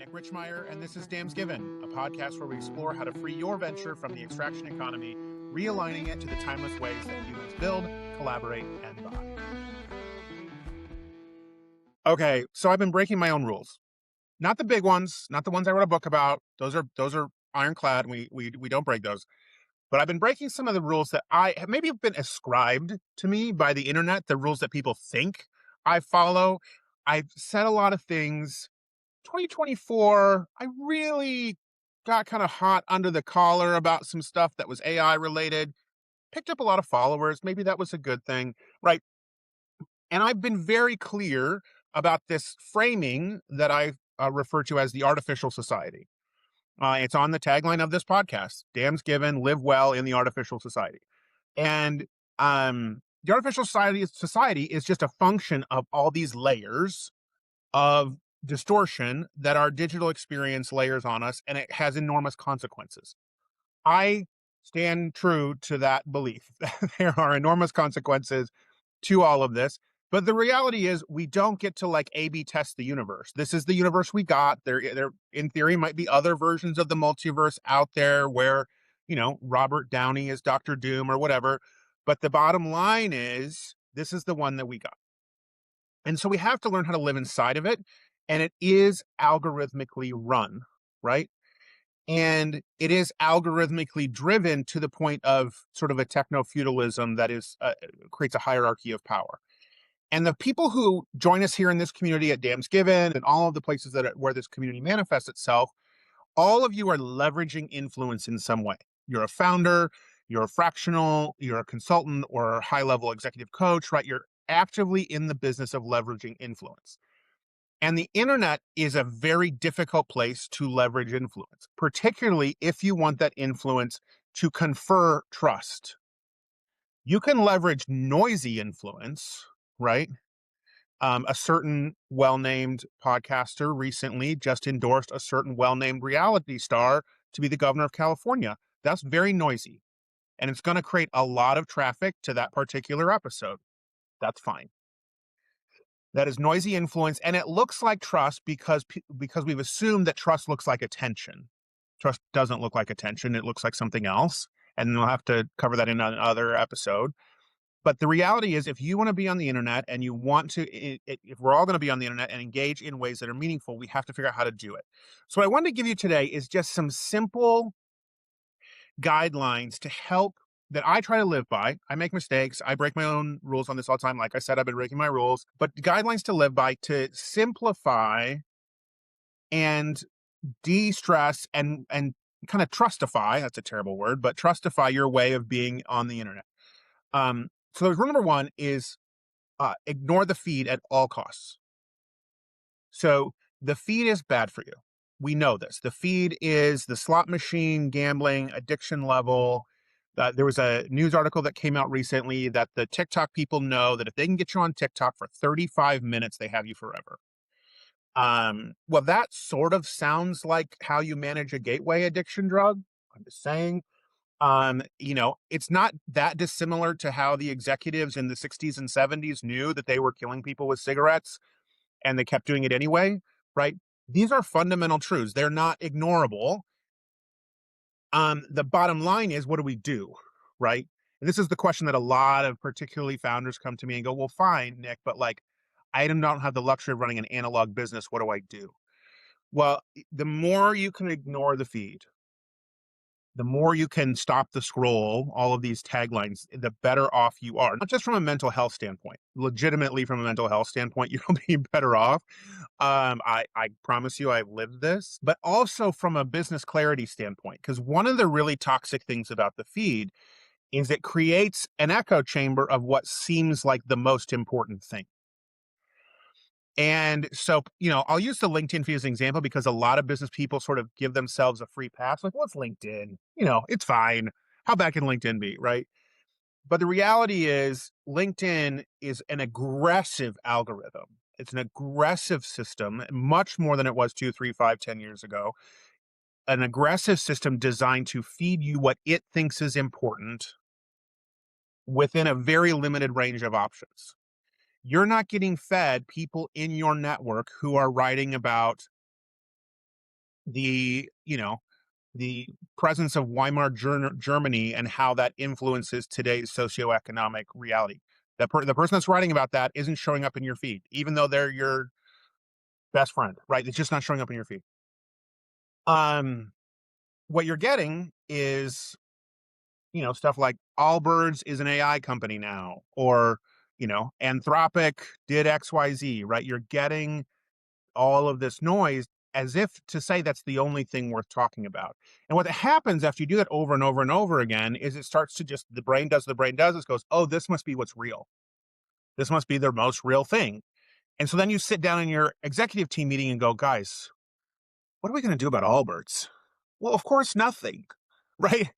Nick Richmeyer, and this is Dam's Given, a podcast where we explore how to free your venture from the extraction economy, realigning it to the timeless ways that humans build, collaborate, and buy. Okay, so I've been breaking my own rules. Not the big ones, not the ones I wrote a book about. Those are ironclad. We don't break those. But I've been breaking some of the rules that I have maybe been ascribed to me by the internet, the rules that people think I follow. I've said a lot of things. 2024, I really got kind of hot under the collar about some stuff that was AI related, picked up a lot of followers. Maybe that was a good thing, right? And I've been very clear about this framing that I refer to as the artificial society. It's on the tagline of this podcast: Dam's Given, live well in the artificial society. And the artificial society is just a function of all these layers of distortion that our digital experience layers on us, and it has enormous consequences. I stand true to that belief. There are enormous consequences to all of this. But the reality is we don't get to like A/B test the universe. This is the universe we got. There in theory might be other versions of the multiverse out there where, Robert Downey is Dr. Doom or whatever. But the bottom line is this is the one that we got. And so we have to learn how to live inside of it. And it is algorithmically run, right? And it is algorithmically driven to the point of sort of a techno feudalism that is creates a hierarchy of power. And the people who join us here in this community at Dam's Given and all of the places where this community manifests itself, all of you are leveraging influence in some way. You're a founder, you're a fractional, you're a consultant or a high-level executive coach, right? You're actively in the business of leveraging influence. And the internet is a very difficult place to leverage influence, particularly if you want that influence to confer trust. You can leverage noisy influence, right? A certain well-named podcaster recently just endorsed a certain well-named reality star to be the governor of California. That's very noisy, and it's going to create a lot of traffic to that particular episode. That's fine. That is noisy influence, and it looks like trust because we've assumed that trust looks like attention. Trust doesn't look like attention; it looks like something else, and we'll have to cover that in another episode. But the reality is, if you want to be on the internet and you want to, if we're all going to be on the internet and engage in ways that are meaningful, we have to figure out how to do it. So what I wanted to give you today is just some simple guidelines to help that I try to live by. I make mistakes. I break my own rules on this all the time. Like I said, I've been breaking my rules, but guidelines to live by to simplify and de-stress and kind of trustify. That's a terrible word, but trustify your way of being on the internet. So rule number one is ignore the feed at all costs. So the feed is bad for you. We know this. The feed is the slot machine gambling addiction level. There was a news article that came out recently that the TikTok people know that if they can get you on TikTok for 35 minutes, they have you forever. Well, that sort of sounds like how you manage a gateway addiction drug. I'm just saying. It's not that dissimilar to how the executives in the 60s and 70s knew that they were killing people with cigarettes and they kept doing it anyway, right? These are fundamental truths. They're not ignorable. The bottom line is, what do we do, right? And this is the question that a lot of particularly founders come to me and go, well, fine, Nick, but like, I don't have the luxury of running an analog business. What do I do? Well, the more you can ignore the feed, the more you can stop the scroll, all of these taglines, the better off you are. Not just from a mental health standpoint, legitimately from a mental health standpoint, you'll be better off. I promise you I've lived this, but also from a business clarity standpoint, because one of the really toxic things about the feed is it creates an echo chamber of what seems like the most important thing. And so, I'll use the LinkedIn feed as an example because a lot of business people sort of give themselves a free pass. Like, what's LinkedIn? It's fine. How bad can LinkedIn be, right? But the reality is LinkedIn is an aggressive algorithm. It's an aggressive system, much more than it was 2, 3, 5, 10 years ago. An aggressive system designed to feed you what it thinks is important within a very limited range of options. You're not getting fed people in your network who are writing about the, the presence of Weimar Germany and how that influences today's socioeconomic reality. The person that's writing about that isn't showing up in your feed, even though they're your best friend, right? It's just not showing up in your feed. Um, what you're getting is, stuff like Allbirds is an AI company now, or, Anthropic did XYZ, right? You're getting all of this noise as if to say that's the only thing worth talking about. And what happens after you do that over and over and over again is it starts to just, the brain does, it goes, oh, this must be what's real. This must be the most real thing. And so then you sit down in your executive team meeting and go, guys, what are we going to do about Allbirds? Well, of course, nothing, right?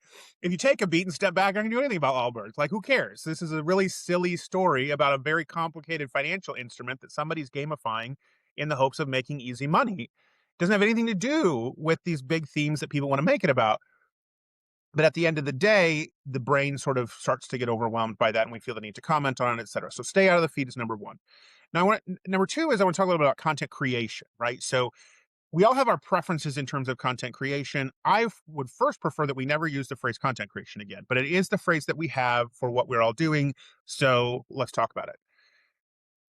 If you take a beat and step back, I can do anything about Allbirds. Like, who cares? This is a really silly story about a very complicated financial instrument that somebody's gamifying in the hopes of making easy money. It doesn't have anything to do with these big themes that people want to make it about. But at the end of the day, the brain sort of starts to get overwhelmed by that, and we feel the need to comment on it, et cetera. So stay out of the feed is number one. Now, number two is I want to talk a little bit about content creation, right? So we all have our preferences in terms of content creation. I would first prefer that we never use the phrase content creation again, but it is the phrase that we have for what we're all doing. So let's talk about it.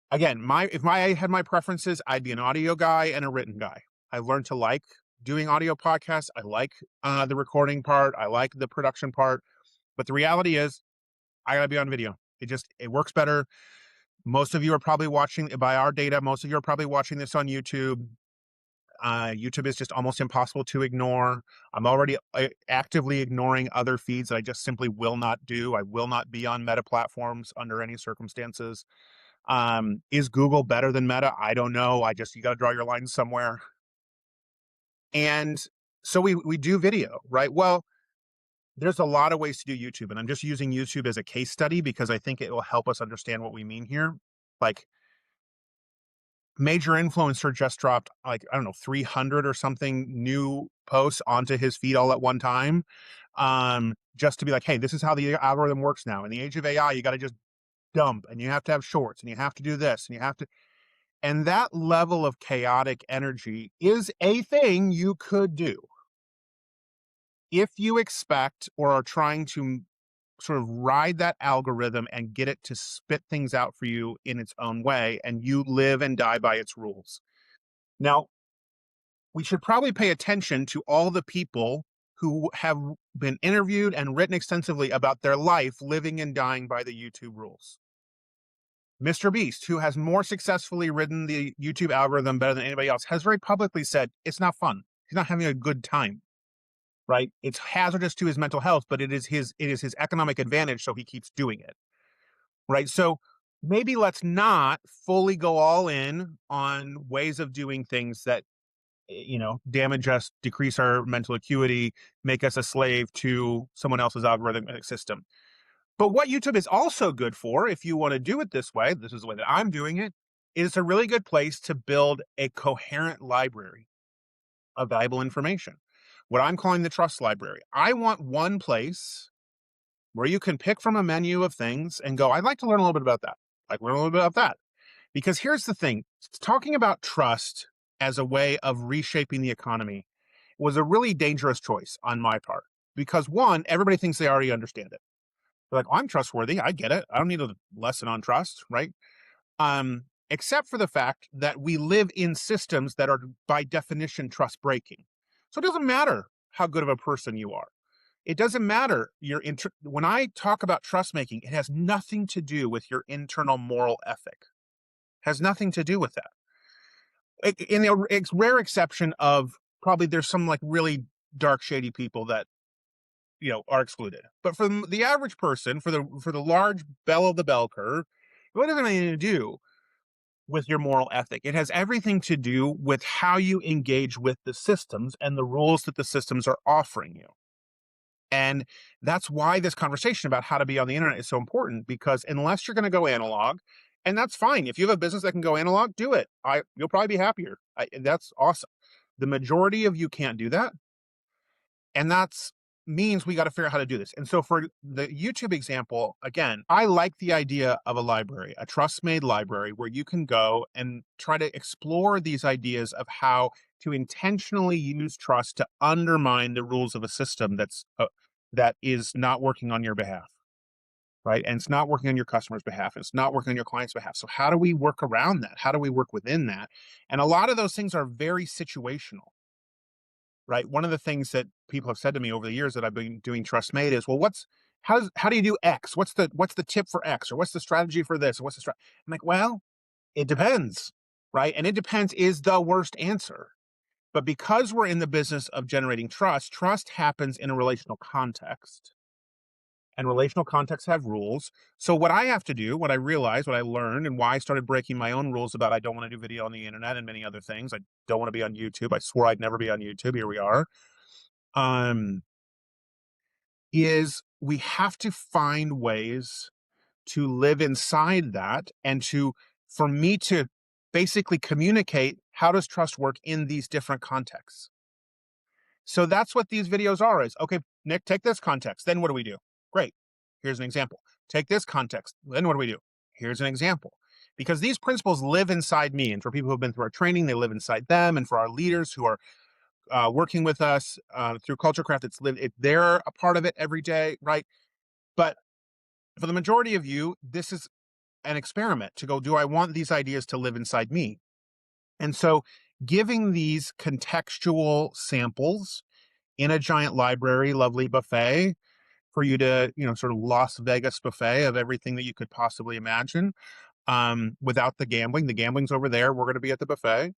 Again, if I had my preferences, I'd be an audio guy and a written guy. I learned to like doing audio podcasts. I like the recording part. I like the production part. But the reality is, I gotta be on video. It works better. Most of you are probably watching, by our data, most of you are probably watching this on YouTube. YouTube is just almost impossible to ignore. I'm already actively ignoring other feeds that I just simply will not do. I will not be on Meta platforms under any circumstances. Is Google better than Meta? I don't know. You got to draw your line somewhere. And so we do video, right? Well, there's a lot of ways to do YouTube, and I'm just using YouTube as a case study because I think it will help us understand what we mean here. Like, major influencer just dropped, like, I don't know, 300 or something new posts onto his feed all at one time. Just to be like, hey, this is how the algorithm works now. In the age of AI, you got to just dump, and you have to have shorts, and you have to do this, and you have to. And that level of chaotic energy is a thing you could do if you expect or are trying to sort of ride that algorithm and get it to spit things out for you in its own way, and you live and die by its rules. Now, we should probably pay attention to all the people who have been interviewed and written extensively about their life living and dying by the YouTube rules. Mr. Beast, who has more successfully ridden the YouTube algorithm better than anybody else, has very publicly said it's not fun. He's not having a good time, right? It's hazardous to his mental health, but it is his economic advantage, so he keeps doing it, right? So maybe let's not fully go all in on ways of doing things that damage us, decrease our mental acuity, make us a slave to someone else's algorithmic system. But what YouTube is also good for, if you want to do it this way, this is the way that I'm doing it, is a really good place to build a coherent library of valuable information. What I'm calling the trust library. I want one place where you can pick from a menu of things and go, I'd like to learn a little bit about that. Like, learn a little bit about that. Because here's the thing, talking about trust as a way of reshaping the economy was a really dangerous choice on my part. Because one, everybody thinks they already understand it. They're like, oh, I'm trustworthy. I get it. I don't need a lesson on trust, right? Except for the fact that we live in systems that are by definition trust breaking. So it doesn't matter how good of a person you are. It doesn't matter when I talk about trust making, it has nothing to do with your internal moral ethic. It has nothing to do with that. In the rare exception of probably there's some like really dark, shady people that are excluded. But for the average person, for the large bell of the bell curve, it doesn't have anything to do with your moral ethic. It has everything to do with how you engage with the systems and the rules that the systems are offering you. And that's why this conversation about how to be on the internet is so important, because unless you're going to go analog, and that's fine. If you have a business that can go analog, do it. You'll probably be happier. That's awesome. The majority of you can't do that. And that's means we got to figure out how to do this. And so for the YouTube example, again, I like the idea of a library, a trust-made library where you can go and try to explore these ideas of how to intentionally use trust to undermine the rules of a system that is not working on your behalf, right? And it's not working on your customer's behalf. It's not working on your client's behalf. So how do we work around that? How do we work within that? And a lot of those things are very situational, right? One of the things that people have said to me over the years that I've been doing Trust Made is, well, how do you do X? What's the tip for X, or what's the strategy for this? Or what's the strategy? I'm like, well, it depends, right? And it depends is the worst answer. But because we're in the business of generating trust, trust happens in a relational context. And relational contexts have rules. So what I have to do, what I realized, what I learned, and why I started breaking my own rules about I don't want to do video on the internet and many other things. I don't want to be on YouTube. I swore I'd never be on YouTube. Here we are. Um, is we have to find ways to live inside that and for me to basically communicate how does trust work in these different contexts. So that's what these videos are is, okay, Nick, take this context. Then what do we do? Great. Here's an example. Take this context. Then what do we do? Here's an example. Because these principles live inside me. And for people who've been through our training, they live inside them. And for our leaders who are working with us through Culture Craft, they're a part of it every day, right? But for the majority of you, this is an experiment to go, do I want these ideas to live inside me? And so giving these contextual samples in a giant library, lovely buffet for you to, sort of Las Vegas buffet of everything that you could possibly imagine, without the gambling. The gambling's over there. We're going to be at the buffet.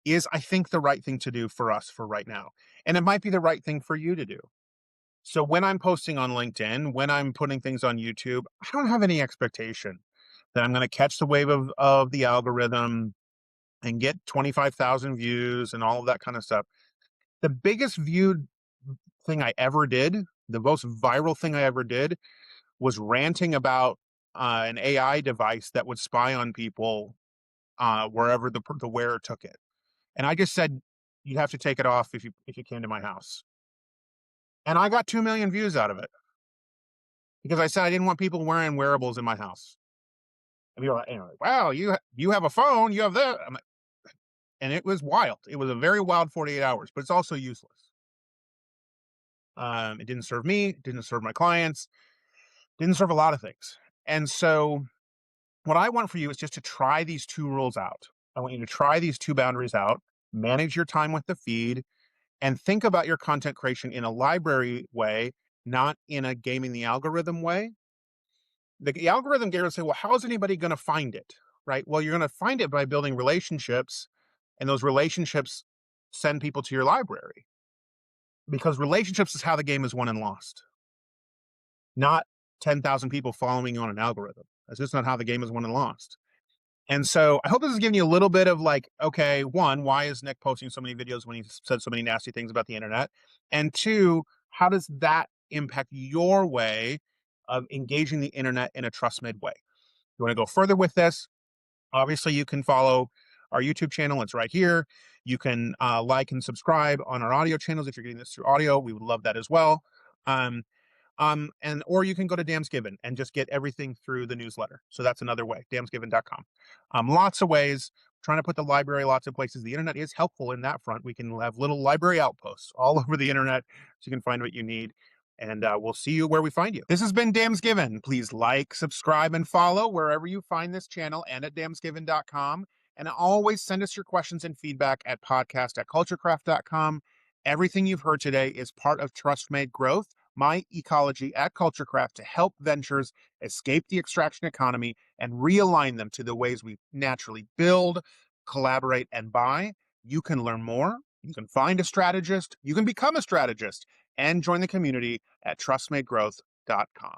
Is I think the right thing to do for us for right now. And it might be the right thing for you to do. So when I'm posting on LinkedIn, when I'm putting things on YouTube, I don't have any expectation that I'm going to catch the wave of the algorithm and get 25,000 views and all of that kind of stuff. The biggest viewed thing I ever did, the most viral thing I ever did, was ranting about an AI device that would spy on people wherever the wearer took it. And I just said, you'd have to take it off if you came to my house. And I got 2 million views out of it because I said I didn't want people wearing wearables in my house. And people were like, wow, you have a phone, you have that. And it was wild. It was a very wild 48 hours, but it's also useless. It didn't serve me, it didn't serve my clients, didn't serve a lot of things. And so what I want for you is just to try these two rules out. I want you to try these two boundaries out, manage your time with the feed, and think about your content creation in a library way, not in a gaming the algorithm way. The algorithm gamer will say, well, how is anybody going to find it? Right? Well, you're going to find it by building relationships, and those relationships send people to your library. Because relationships is how the game is won and lost, not 10,000 people following you on an algorithm. That's just not how the game is won and lost. And so I hope this is giving you a little bit of like, okay, one, why is Nick posting so many videos when he said so many nasty things about the internet? And two, how does that impact your way of engaging the internet in a trust-made way? You want to go further with this? Obviously, you can follow our YouTube channel. It's right here. You can like and subscribe on our audio channels. If you're getting this through audio, we would love that as well. Or you can go to Dam's Given and just get everything through the newsletter. So that's another way, damsgiven.com. Lots of ways, trying to put the library lots of places. The internet is helpful in that front. We can have little library outposts all over the internet so you can find what you need. And we'll see you where we find you. This has been Dam's Given. Please like, subscribe, and follow wherever you find this channel and at damsgiven.com. And always send us your questions and feedback at podcast@culturecraft.com. Everything you've heard today is part of Trust Made Growth, my ecology at CultureCraft to help ventures escape the extraction economy and realign them to the ways we naturally build, collaborate, and buy. You can learn more. You can find a strategist. You can become a strategist and join the community at trustmadegrowth.com.